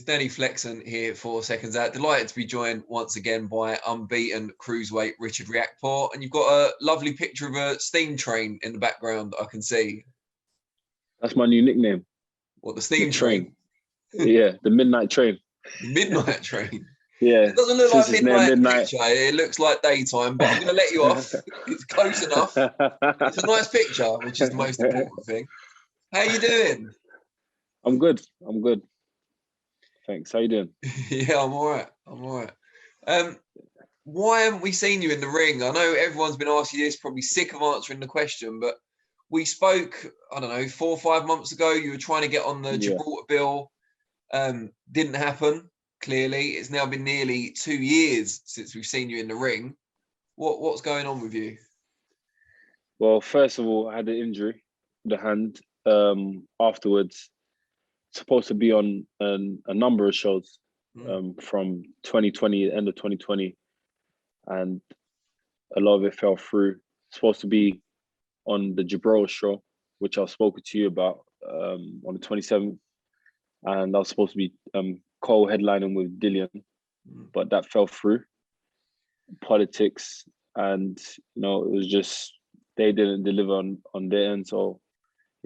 It's Danny Flexon here for Seconds Out. Delighted to be joined once again by unbeaten cruiserweight Richard Riakporhe. And you've got a lovely picture of a steam train in the background, I can see. That's my new nickname. What, the steam train? Yeah, the midnight train. The midnight train? Yeah. It doesn't look like midnight picture. It looks like daytime, but I'm going to let you off. It's close enough. It's a nice picture, which is the most important thing. How are you doing? I'm good. Thanks. How you doing? Yeah, I'm all right. Why haven't we seen you in the ring? I know everyone's been asking you this, probably sick of answering the question, but we spoke, I don't know, 4 or 5 months ago. You were trying to get on the Gibraltar bill. Didn't happen, clearly. It's now been nearly 2 years since we've seen you in the ring. What's going on with you? Well, first of all, I had an injury, the hand. Afterwards, supposed to be on a number of shows from 2020, end of 2020, and a lot of it fell through. Supposed to be on the Gibraltar show, which I've spoken to you about on the 27th, and I was supposed to be co-headlining with Dillian, but that fell through. Politics, and it was just they didn't deliver on their end, so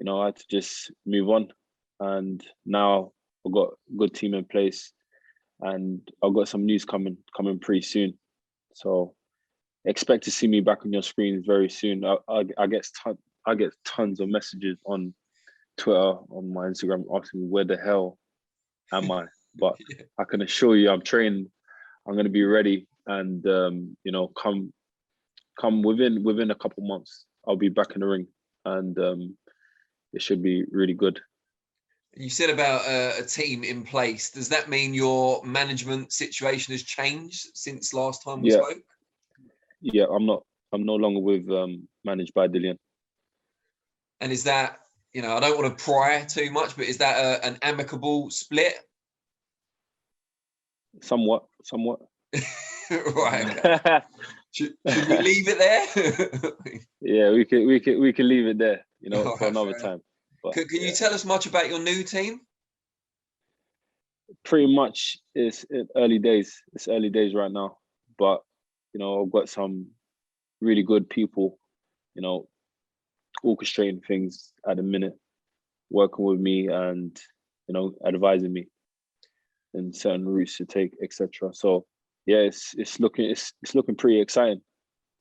I had to just move on. And now I've got a good team in place, and I've got some news coming pretty soon. So expect to see me back on your screens very soon. I get tons of messages on Twitter, on my Instagram, asking me where the hell am I? But I can assure you, I'm trained. I'm going to be ready, and come within a couple months, I'll be back in the ring, and it should be really good. You said about a team in place. Does that mean your management situation has changed since last time we spoke? Yeah, I'm no longer with managed by Dillian. And is that, I don't want to pry too much, but is that an amicable split? Somewhat. Right. Okay. Should we leave it there? Yeah, we can leave it there, for another time. But, can you tell us much about your new team? Pretty much, it's early days. It's early days right now, but I've got some really good people, orchestrating things at the minute, working with me and advising me in certain routes to take, etc. So yeah, it's looking pretty exciting,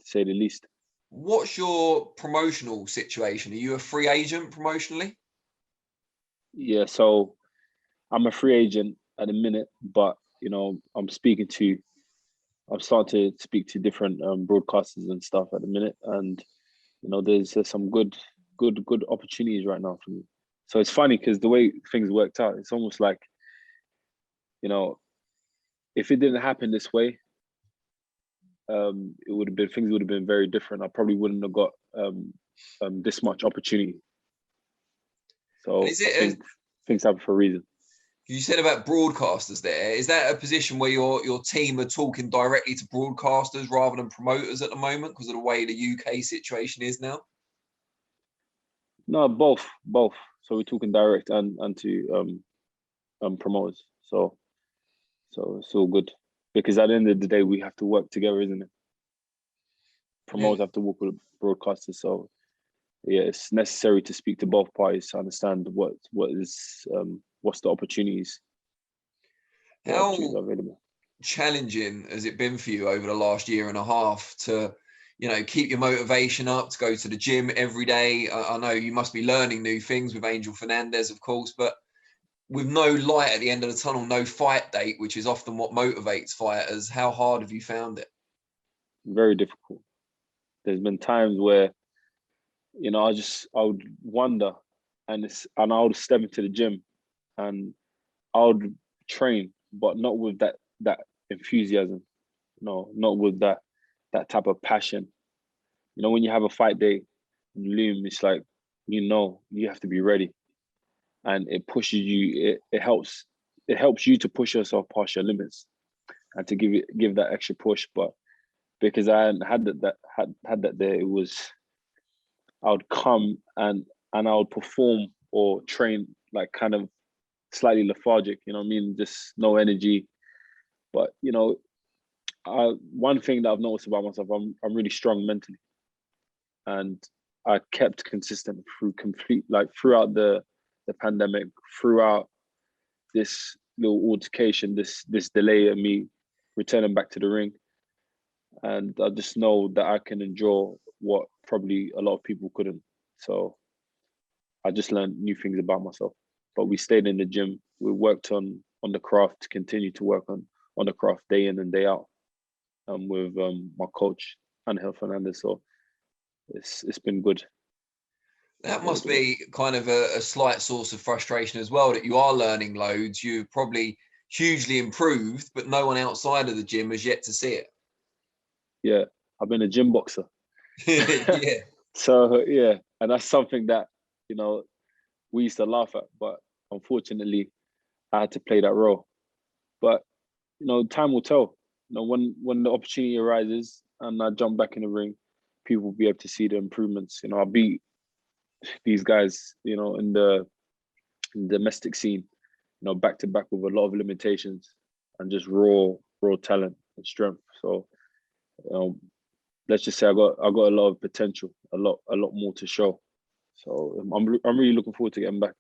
to say the least. What's your promotional situation? Are you a free agent promotionally? Yeah, so I'm a free agent at the minute, but I'm starting to speak to different broadcasters and stuff at the minute, and there's some good opportunities right now for me. So it's funny because the way things worked out, it's almost like if it didn't happen this way, things would have been very different. I probably wouldn't have got this much opportunity. So things happen for a reason. You said about broadcasters there. Is that a position where your team are talking directly to broadcasters rather than promoters at the moment because of the way the UK situation is now? No, both. So we're talking direct and to promoters. So it's all good, because at the end of the day, we have to work together, isn't it? Promoters have to work with broadcasters. So yeah, it's necessary to speak to both parties to understand what's the opportunities. How challenging has it been for you over the last year and a half to, keep your motivation up, to go to the gym every day? I know you must be learning new things with Angel Fernandez, of course, but with no light at the end of the tunnel, no fight date, which is often what motivates fighters, how hard have you found it? Very difficult. There's been times where, I would wonder, and I would step into the gym and I would train, but not with that enthusiasm. No, not with that type of passion. When you have a fight day in Loom, it's like, you have to be ready, and it pushes you. It helps you to push yourself past your limits and to give that extra push. But because I hadn't had that there, it was, I would come and I would perform or train like kind of slightly lethargic. You know what I mean? Just no energy. But you know, one thing that I've noticed about myself, I'm really strong mentally, and I kept consistent throughout the pandemic, throughout this little altercation, this delay of me returning back to the ring. And I just know that I can endure what probably a lot of people couldn't. So I just learned new things about myself. But we stayed in the gym. We worked on the craft, to continue to work on the craft day in and day out, with my coach, Angel Fernandez. So it's been good. That must be kind of a slight source of frustration as well, that you are learning loads. You've probably hugely improved, but no one outside of the gym has yet to see it. Yeah, I've been a gym boxer. Yeah. So yeah, and that's something that, you know, we used to laugh at, but unfortunately, I had to play that role. But you know, time will tell. You know, when the opportunity arises and I jump back in the ring, people will be able to see the improvements. You know, I beat these guys, you know, in the domestic scene, you know, back to back with a lot of limitations and just raw talent and strength. So, you know, let's just say I got a lot of potential, a lot more to show. So I'm really looking forward to getting back.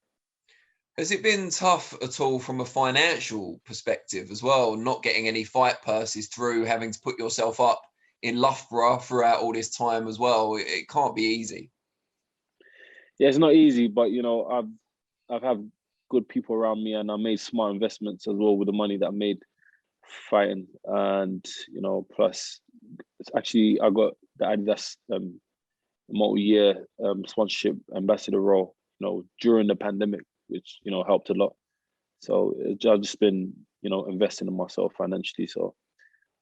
Has it been tough at all from a financial perspective as well, not getting any fight purses through, having to put yourself up in Loughborough throughout all this time as well? It can't be easy. Yeah, it's not easy, but you know, I've had good people around me, and I made smart investments as well with the money that I made fighting. And you know, plus it's actually I got the Adidas multi-year sponsorship ambassador role, you know, during the pandemic, which, you know, helped a lot. So I've just been, you know, investing in myself financially. So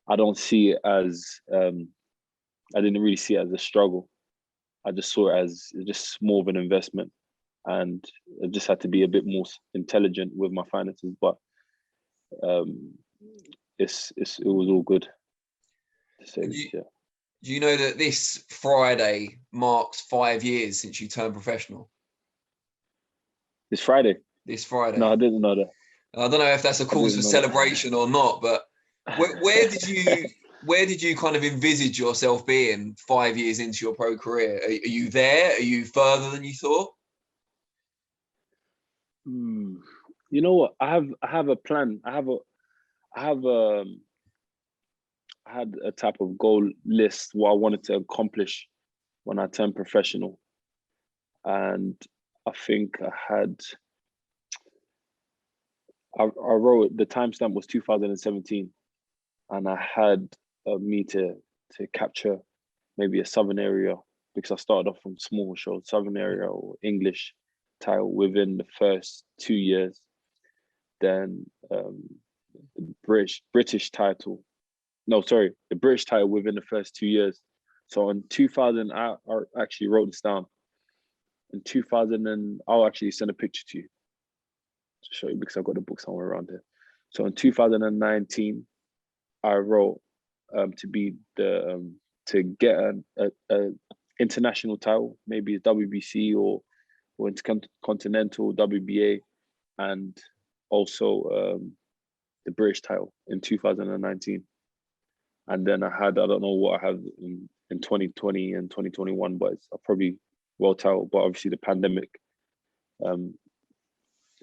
I don't see it as I didn't really see it as a struggle. I just saw it as just more of an investment, and I just had to be a bit more intelligent with my finances. But it was all good, to say this, yeah. Do you know that this Friday marks 5 years since you turned professional? This Friday? This Friday. No, I didn't know that. I don't know if that's a cause for celebration or not, but where did you kind of envisage yourself being 5 years into your pro career? Are you there? Are you further than you thought? You know what? I have a plan. I had a type of goal list what I wanted to accomplish when I turned professional, and I think I wrote, the timestamp was 2017, and I had me to capture maybe a Southern area, because I started off from small shows, Southern area or English title within the first 2 years, then the British title. No, sorry, the British title within the first 2 years. So in 2000, I actually wrote this down. In 2000, and I'll actually send a picture to you to show you, because I've got the book somewhere around here. So in 2019, I wrote to get a international title, maybe a WBC or Intercontinental, WBA, and also the British title in 2019. And then I don't know what I have in 2020 and 2021, but it's probably world title. But obviously the pandemic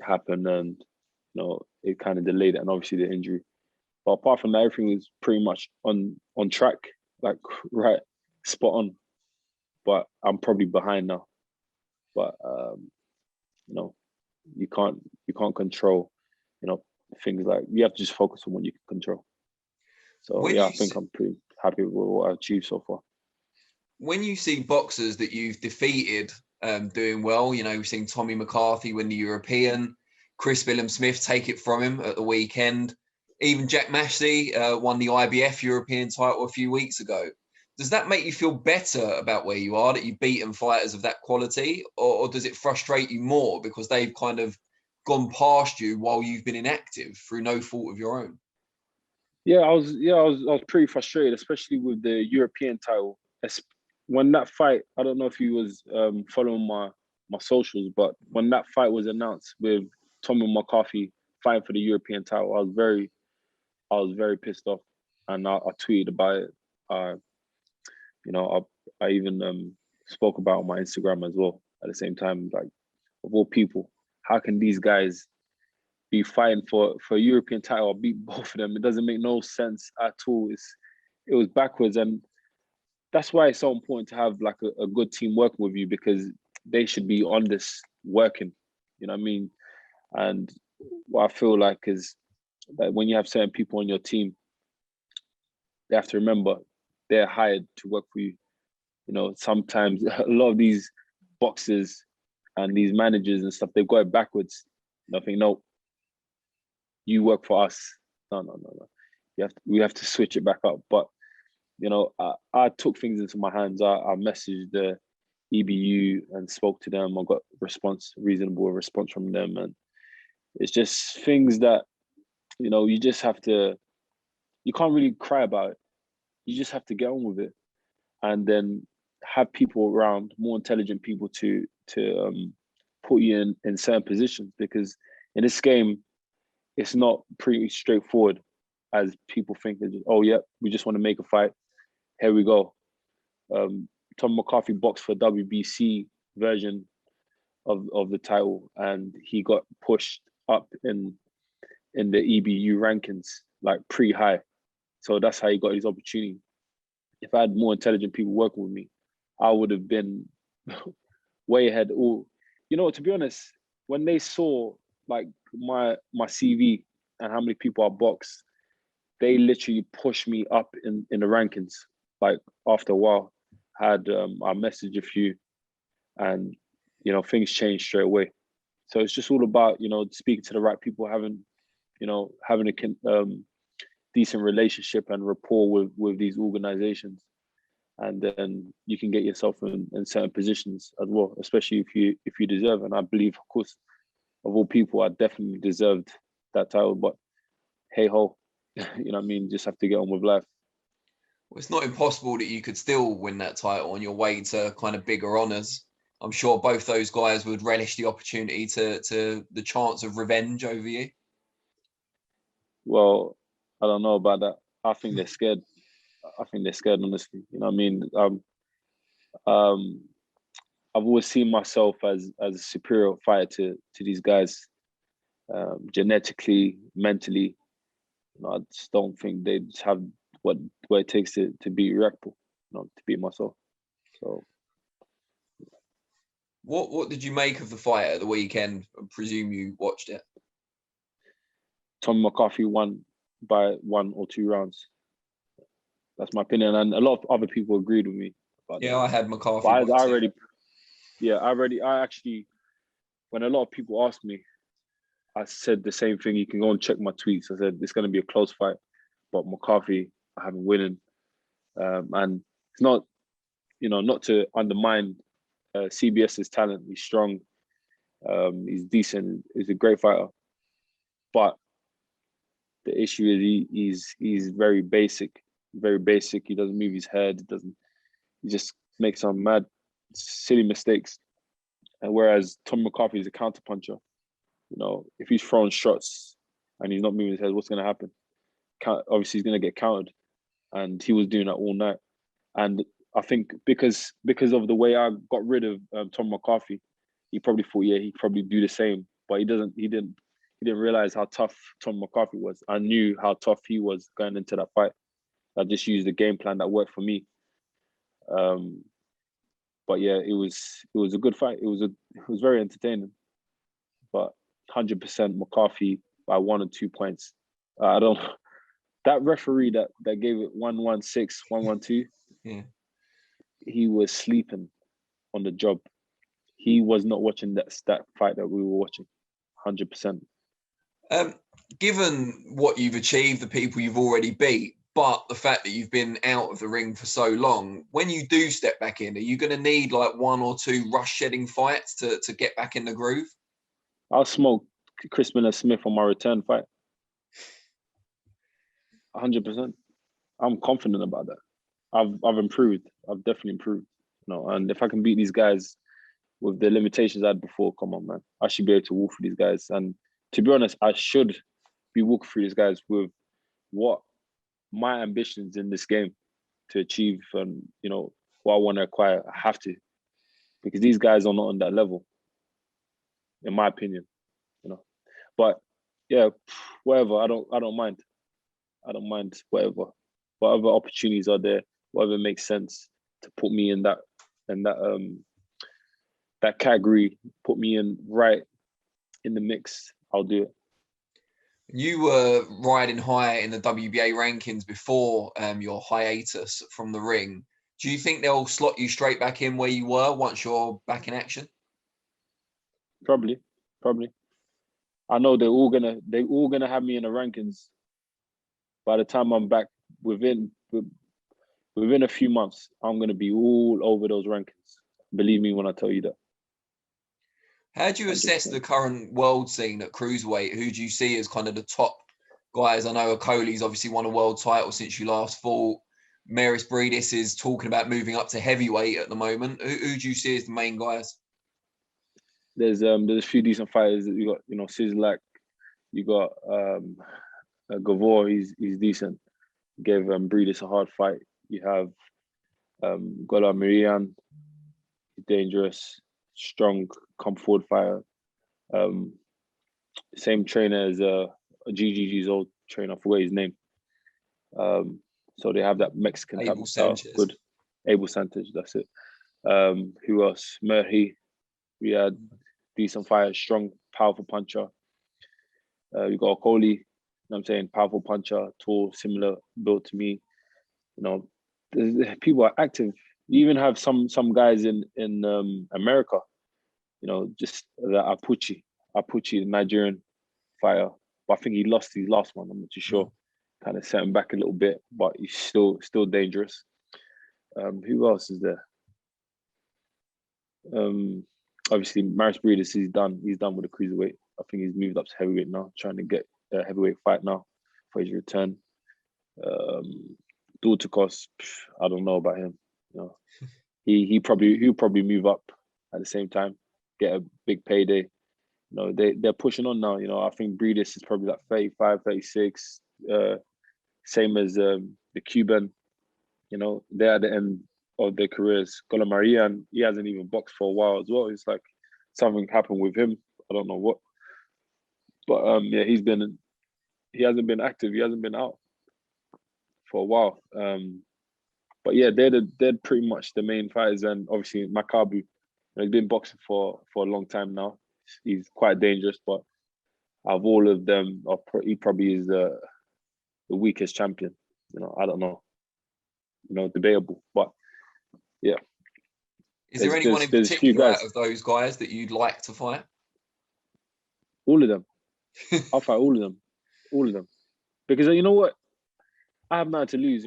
happened, and you know, it kind of delayed it, and obviously the injury. But apart from that, everything was pretty much on track, like right, spot on. But I'm probably behind now. But you know, you can't control, you know, things like, you have to just focus on what you can control. So yeah, I think I'm pretty happy with what I've achieved so far. When you see boxers that you've defeated doing well, you know, we've seen Tommy McCarthy win the European, Chris Billam-Smith take it from him at the weekend, even Jack Mashley won the IBF European title a few weeks ago. Does that make you feel better about where you are, that you've beaten fighters of that quality, or does it frustrate you more because they've kind of gone past you while you've been inactive through no fault of your own? Yeah, I was pretty frustrated, especially with the European title. When that fight, I don't know if you was following my socials, but when that fight was announced with Tommy McCarthy fighting for the European title. I was very pissed off, and I tweeted about it. I even spoke about it on my Instagram as well. At the same time, like, of all people, how can these guys be fighting for a European title? I beat both of them. It doesn't make no sense at all. It was backwards, and that's why it's so important to have like a good team working with you, because they should be on this working. You know what I mean? And what I feel like is that when you have certain people on your team, they have to remember they're hired to work for you. You know, sometimes a lot of these boxers and these managers and stuff, they've got it backwards. I think, no, you work for us. No. We have to switch it back up. But, you know, I took things into my hands. I messaged the EBU and spoke to them. I got reasonable response from them. And it's just things that, you know, you can't really cry about it. You just have to get on with it. And then have people around, more intelligent people to put you in certain positions, because in this game, it's not pretty straightforward as people think. Just, oh yeah, we just want to make a fight. Here we go. Tom McCarthy boxed for WBC version of the title, and he got pushed up in the EBU rankings, like pretty high. So that's how he got his opportunity. If I had more intelligent people working with me, I would have been way ahead. Or, you know, to be honest, when they saw like my CV and how many people I boxed, they literally pushed me up in the rankings. Like after a while, I messaged a few, and you know, things changed straight away. So it's just all about, you know, speaking to the right people, having a decent relationship and rapport with these organizations, and then you can get yourself in certain positions as well, especially if you deserve. And I believe, of course, of all people, I definitely deserved that title. But hey ho, you know what I mean? Just have to get on with life. Well, it's not impossible that you could still win that title on your way to kind of bigger honours. I'm sure both those guys would relish the opportunity to the chance of revenge over you. Well, I don't know about that. I think they're scared. Honestly. You know what I mean? I've always seen myself as a superior fighter to these guys, genetically, mentally. You know, I just don't think they just have what it takes to beat Riakporhe, you know, to beat myself. So, what did you make of the fight at the weekend? I presume you watched it. Tommy McCarthy won by 1 or 2 rounds. That's my opinion, and a lot of other people agreed with me. Yeah, I had McCarthy. I actually, when a lot of people asked me, I said the same thing. You can go and check my tweets. I said it's going to be a close fight, but McCarthy, I have him winning. And it's not, you know, not to undermine CBS's talent. He's strong. He's decent. He's a great fighter. But the issue is he's very basic. Very basic. He doesn't move his head. He just makes some mad, silly mistakes. And whereas Tom McCarthy is a counterpuncher, you know, if he's throwing shots and he's not moving his head, what's going to happen? Obviously, he's going to get countered, and he was doing that all night. And I think because of the way I got rid of Tom McCarthy, he probably thought, yeah, he'd probably do the same, but he didn't realize how tough Tom McCarthy was. I knew how tough he was going into that fight. I just used the game plan that worked for me. But yeah, it was a good fight. It was very entertaining. But 100% McCarthy by 1 or 2 points. I don't. That referee that gave it 1-1-6, 1-1-2. Yeah. He was sleeping on the job. He was not watching that fight that we were watching. 100%. Given what you've achieved, the people you've already beat, but the fact that you've been out of the ring for so long, when you do step back in, are you going to need like 1 or 2 rush-shedding fights to get back in the groove? I'll smoke Chris Billam-Smith on my return fight. 100%. I'm confident about that. I've improved. I've definitely improved. You know, and if I can beat these guys with the limitations I had before, come on, man, I should be able to walk for these guys. And to be honest, I should be walking through these guys with what my ambitions in this game to achieve, and what I want to acquire. I have to, because these guys are not on that level, in my opinion. But yeah, whatever. I don't mind. I don't mind whatever opportunities are there, whatever makes sense to put me in that that category, put me in right in the mix. I'll do it. You were riding high in the WBA rankings before your hiatus from the ring. Do you think they'll slot you straight back in where you were once you're back in action? Probably. I know they're all gonna have me in the rankings by the time I'm back. Within a few months, I'm gonna be all over those rankings. Believe me when I tell you that. How do you assess the current world scene at cruiserweight? Who do you see as kind of the top guys? I know Okoli's obviously won a world title since you last fought. Maris Bridis is talking about moving up to heavyweight at the moment. Who do you see as the main guys? There's a few decent fighters. You got Sislak, you got Gavor. He's decent. Gave Bridis a hard fight. You have Gola Marian, dangerous, strong, come forward fighter. Same trainer as GGG's old trainer. I forgot his name. So they have that Mexican type of style. Good. Abel Sanchez, that's it. Who else? Merhi. We had decent fighter, strong, powerful puncher. You got Okoli, I'm saying, powerful puncher, tall, similar built to me. People are active. You even have some guys in America. Just the Apuchi, the Nigerian fighter. But I think he lost his last one. I'm not too sure. Kind of set him back a little bit, but he's still dangerous. Who else is there? Obviously, Maris Bridis, he's done with the cruiserweight. I think he's moved up to heavyweight now, trying to get a heavyweight fight now for his return. Dulcikos, I don't know about him. He'll probably move up at the same time, get a big payday. They're pushing on now. I think Bridis is probably like 35, 36. Same as the Cuban. They're at the end of their careers. Gola Marian, he hasn't even boxed for a while as well. It's like something happened with him. I don't know what. But yeah, he hasn't been active. He hasn't been out for a while. But yeah, they're pretty much the main fighters. And obviously Makabu, he's been boxing for a long time now. He's quite dangerous, but out of all of them, he probably is the weakest champion. I don't know. Debatable, but yeah. Is there anyone in particular out of those guys that you'd like to fight? All of them. I'll fight all of them. Because you know what? I have nothing to lose.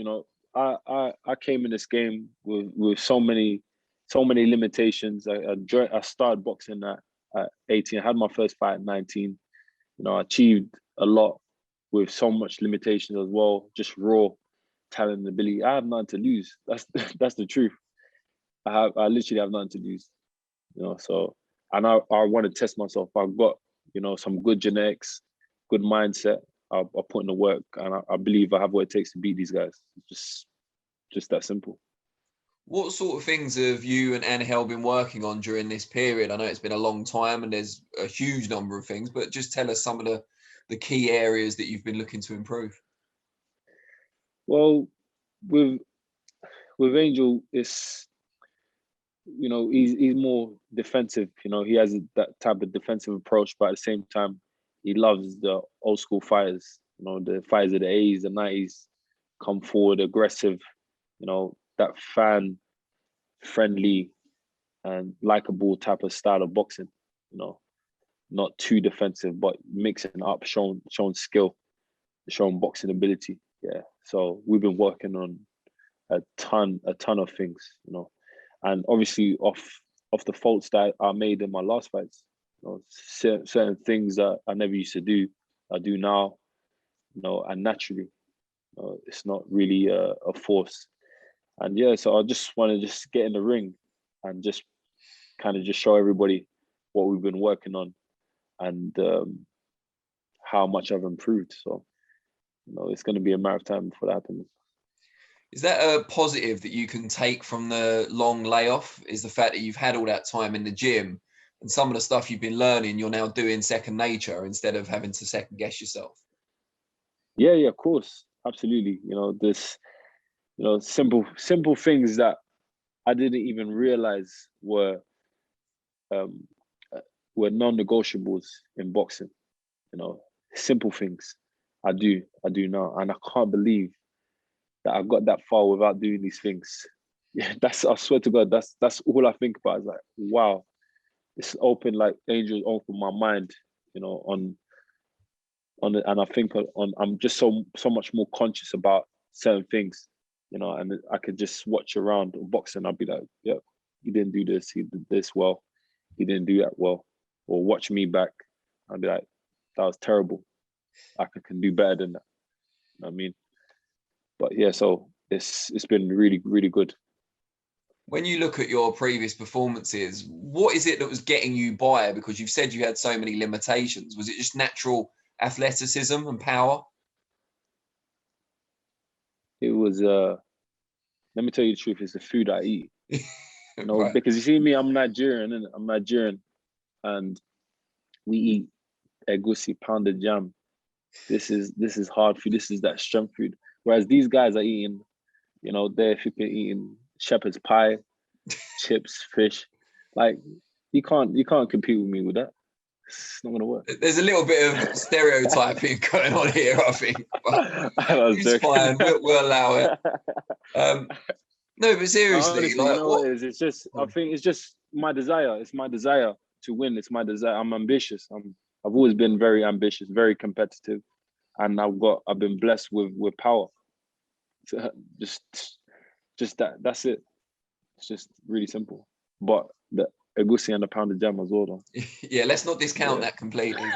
I came in this game with so many limitations. I started boxing at 18. I had my first fight at 19. I achieved a lot with so much limitations as well, just raw talent and ability. I have nothing to lose. That's the truth. I literally have nothing to lose. So, and I want to test myself. I've got some good genetics, good mindset. I'll put in the work, and I believe I have what it takes to beat these guys. It's just that simple. What sort of things have you and Angel been working on during this period? I know it's been a long time and there's a huge number of things, but just tell us some of the key areas that you've been looking to improve. Well, with Angel, it's he's more defensive. He has that type of defensive approach, but at the same time, he loves the old school fighters. The fighters of the 80s, the 90s, come forward, aggressive. That fan friendly and likable type of style of boxing. Not too defensive, but mixing up, showing skill, showing boxing ability. Yeah. So we've been working on a ton of things, and obviously off the faults that I made in my last fights. Certain things that I never used to do, I do now, and naturally. It's not really a force. And yeah, so I just want to just get in the ring and just kind of just show everybody what we've been working on. And how much I've improved. So, it's going to be a matter of time before that happens. Is that a positive that you can take from the long layoff? Is the fact that you've had all that time in the gym and some of the stuff you've been learning, you're now doing second nature instead of having to second guess yourself? Yeah, of course. Absolutely. Simple things that I didn't even realize were non-negotiables in boxing. Simple things I do now. And I can't believe that I got that far without doing these things. Yeah, I swear to God, that's all I think about. It's like, wow, it's opened like angels open my mind, on it. And I think I'm just so much more conscious about certain things, and I could just watch around boxing. I'd be like, yeah, he didn't do this, he did this well, he didn't do that well. Or watch me back, I'd be like, that was terrible. I can do better than that. You know what I mean? But yeah, so it's been really, really good. When you look at your previous performances, what is it that was getting you by? Because you've said you had so many limitations. Was it just natural athleticism and power? It was, let me tell you the truth, it's the food I eat. Right. Because you see me, I'm Nigerian, innit? I'm Nigerian, and we eat egusi, pounded jam. This is hard food. This is that strength food. Whereas these guys are eating, they're flipping eating shepherd's pie, chips, fish. Like, you can't compete with me with that. It's not gonna work. There's a little bit of stereotyping going on here, I think. It's fine. We'll allow it. No, but seriously, honestly, like, what it is? It's just, I think it's just my desire. It's my desire to win. It's my desire. I'm ambitious. I've always been very ambitious, very competitive, and I've been blessed with power. So just that's it. It's just really simple. But the egusi and the pounded jam as well, though. Yeah, let's not discount that completely.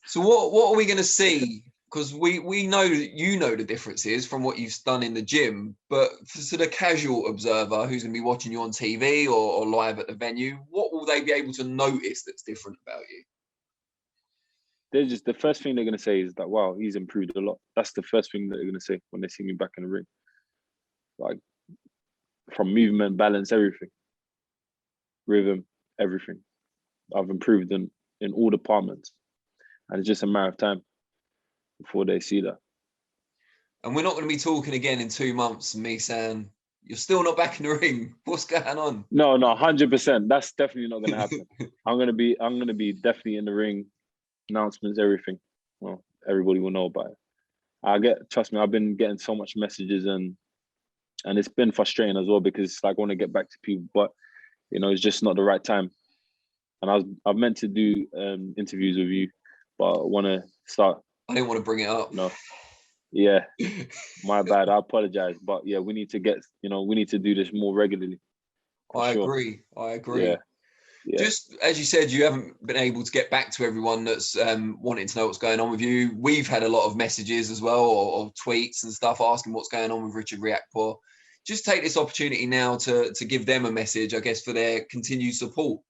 So what are we going to see? Because we know that you know the differences from what you've done in the gym, but for the casual observer who's going to be watching you on TV or live at the venue, what will they be able to notice that's different about you? They're just, the first thing they're going to say is that, wow, he's improved a lot. That's the first thing that they're going to say when they see me back in the ring. Like, from movement, balance, everything, rhythm, everything. I've improved in all departments, and it's just a matter of time before they see that. And we're not going to be talking again in 2 months, me saying, you're still not back in the ring. What's going on? No, 100%. That's definitely not going to happen. I'm going to be definitely in the ring, announcements, everything. Well, everybody will know about it. Trust me, I've been getting so much messages and it's been frustrating as well, because I want to get back to people, but it's just not the right time. And I've meant to do interviews with you, but I want to start. I didn't want to bring it up. No. Yeah, my bad. I apologize. But yeah, we need to do this more regularly. I agree. Yeah. Just as you said, you haven't been able to get back to everyone that's wanting to know what's going on with you. We've had a lot of messages as well, or tweets and stuff asking what's going on with Richard Riakporhe. Just take this opportunity now to give them a message, I guess, for their continued support.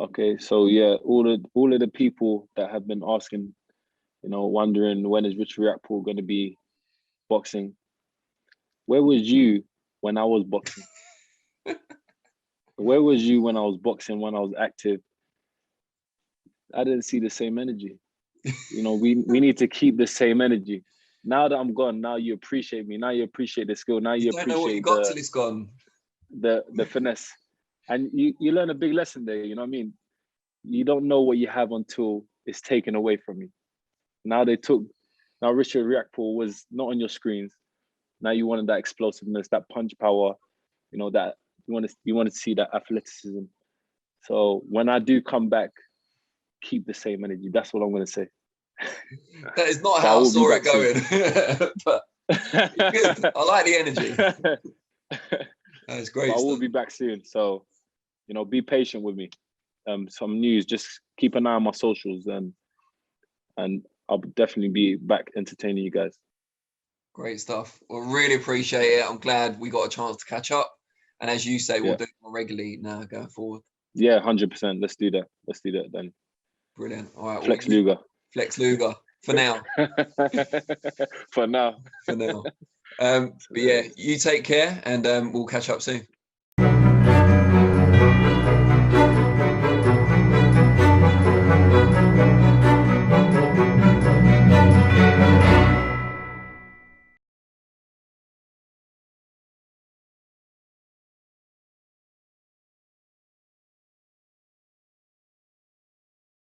Okay, so yeah, all of the people that have been asking, wondering when is Richard Riakporhe going to be boxing. Where was you when I was boxing? Where was you when I was boxing, when I was active? I didn't see the same energy. We need to keep the same energy. Now that I'm gone, now you appreciate me. Now you appreciate the skill. Now you don't know what you appreciate got till it's gone. The finesse. And you learn a big lesson there, you know what I mean? You don't know what you have until it's taken away from you. Now Richard Riakporhe was not on your screens. Now you wanted that explosiveness, that punch power, that you want to see that athleticism. So when I do come back, keep the same energy. That's what I'm going to say. That is not how I saw it going. But good. I like the energy. That's great. I will be back soon. So, be patient with me. Some news, just keep an eye on my socials and I'll definitely be back entertaining you guys. Great stuff. Well, really appreciate it. I'm glad we got a chance to catch up. And as you say, we'll do it more regularly now going forward. Yeah, 100%. Let's do that then. Brilliant. All right. Flex Luger. Flex Luger for now. For now. For now. But yeah, you take care, and we'll catch up soon.